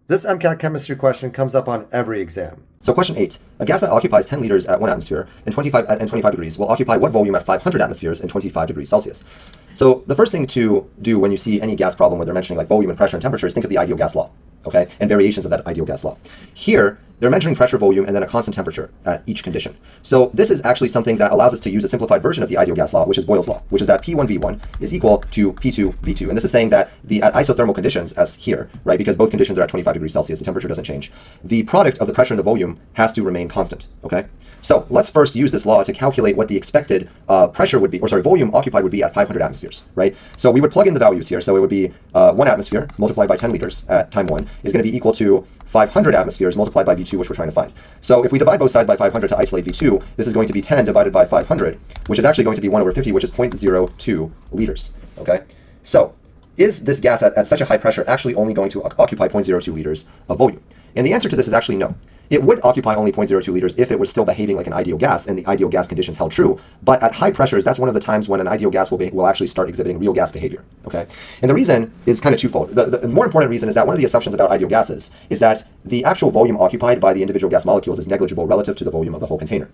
This MCAT chemistry question comes up on every exam. So question 8, a gas that occupies 10 liters at 1 atmosphere and 25 degrees will occupy what volume at 500 atmospheres and 25 degrees Celsius? So the first thing to do when you see any gas problem where they're mentioning like volume and pressure and temperature is think of the ideal gas law, okay, and variations of that ideal gas law. Here, they're measuring pressure, volume, and then a constant temperature at each condition. So this is actually something that allows us to use a simplified version of the ideal gas law, which is Boyle's law, which is that P1V1 is equal to P2V2. And this is saying that at isothermal conditions, as here, right, because both conditions are at 25 degrees Celsius, the temperature doesn't change, the product of the pressure and the volume has to remain constant, okay? So let's first use this law to calculate what the expected pressure would be, or sorry, volume occupied would be at 500 atmospheres, right? So we would plug in the values here. So it would be 1 atmosphere multiplied by 10 liters at time 1 is going to be equal to 500 atmospheres multiplied by V2, which we're trying to find. So if we divide both sides by 500 to isolate V2, this is going to be 10 divided by 500, which is actually going to be 1 over 50, which is 0.02 liters, okay? So is this gas at such a high pressure actually only going to occupy 0.02 liters of volume? And the answer to this is actually no. It would occupy only 0.02 liters if it was still behaving like an ideal gas and the ideal gas conditions held true. But at high pressures, that's one of the times when an ideal gas will actually start exhibiting real gas behavior, okay? And the reason is kind of twofold. The more important reason is that one of the assumptions about ideal gases is that the actual volume occupied by the individual gas molecules is negligible relative to the volume of the whole container.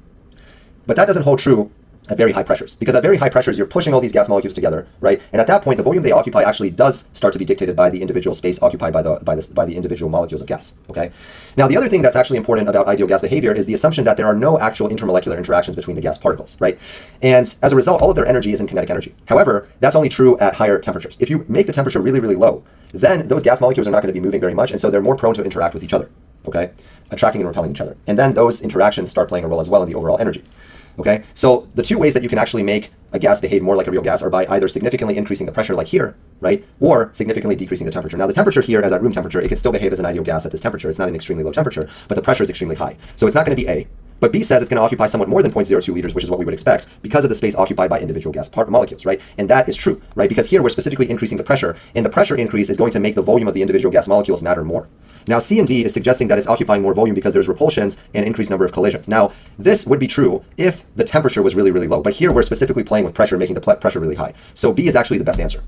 But that doesn't hold true at very high pressures, because at very high pressures, you're pushing all these gas molecules together, right? And at that point, the volume they occupy actually does start to be dictated by the individual space occupied by the individual molecules of gas, okay? Now, the other thing that's actually important about ideal gas behavior is the assumption that there are no actual intermolecular interactions between the gas particles, right? And as a result, all of their energy is in kinetic energy. However, that's only true at higher temperatures. If you make the temperature really, really low, then those gas molecules are not going to be moving very much, and so they're more prone to interact with each other, okay? Attracting and repelling each other. And then those interactions start playing a role as well in the overall energy. Okay, so the two ways that you can actually make a gas behave more like a real gas are by either significantly increasing the pressure like here, right, or significantly decreasing the temperature. Now the temperature here as at room temperature, it can still behave as an ideal gas at this temperature. It's not an extremely low temperature, but the pressure is extremely high. So it's not going to be A. But B says it's going to occupy somewhat more than 0.02 liters, which is what we would expect because of the space occupied by individual gas molecules, right? And that is true, right? Because here we're specifically increasing the pressure, and the pressure increase is going to make the volume of the individual gas molecules matter more. Now, C and D is suggesting that it's occupying more volume because there's repulsions and increased number of collisions. Now, this would be true if the temperature was really, really low. But here we're specifically playing with pressure, making the pressure really high. So B is actually the best answer.